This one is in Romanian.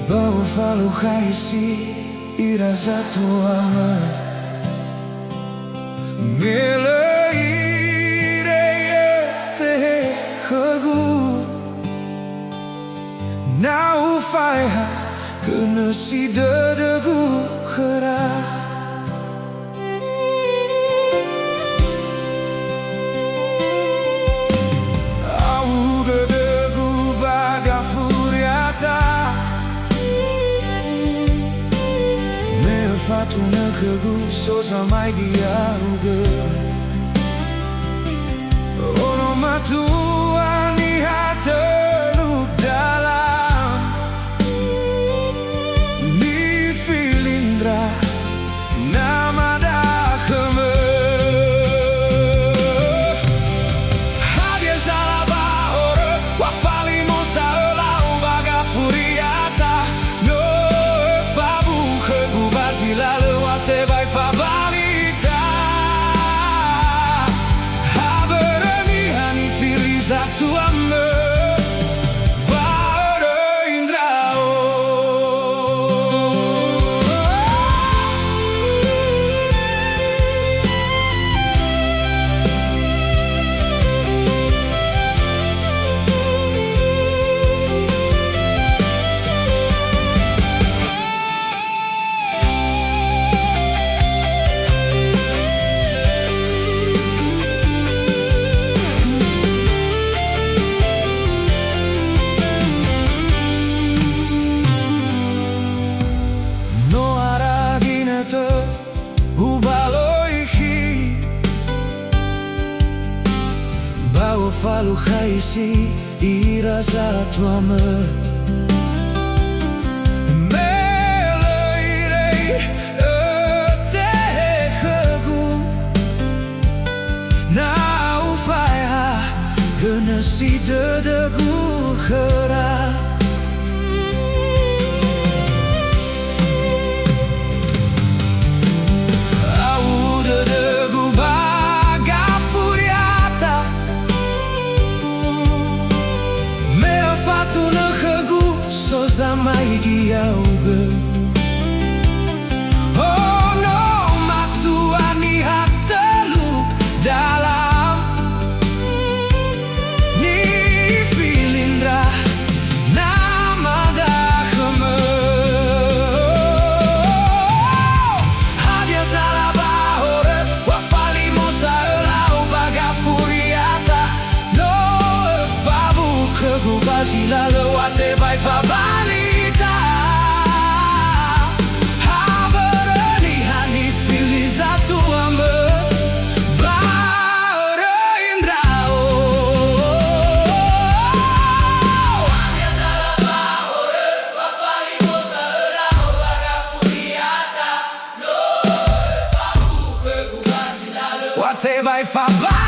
Bahwa falu haisi irasa tuama Mele ireye tehe hagu Na ufaiha kena si dedagu khera Au dedagu baga furiata Fatu nakagu so samai dia uga Ono matua ni hateluk dalam Ni filindra nama dah keme Hadia salaba ore wafali mosa elau baga furiata No fabu khegu lalu wate vai fabalita Haberani hani filiza tuame Baere indrao Bahwa falu haisi irasa tuame Mele irei tehe hagu Na ufaiha kena si dedagu khera Samai dia uga Oh no matuani hateluk dalam Ni filindra nama dah keme Hadia salaba ore wafali mosa elau baga furiata No fabu khegu basila lewate vai fabali Wate vai falar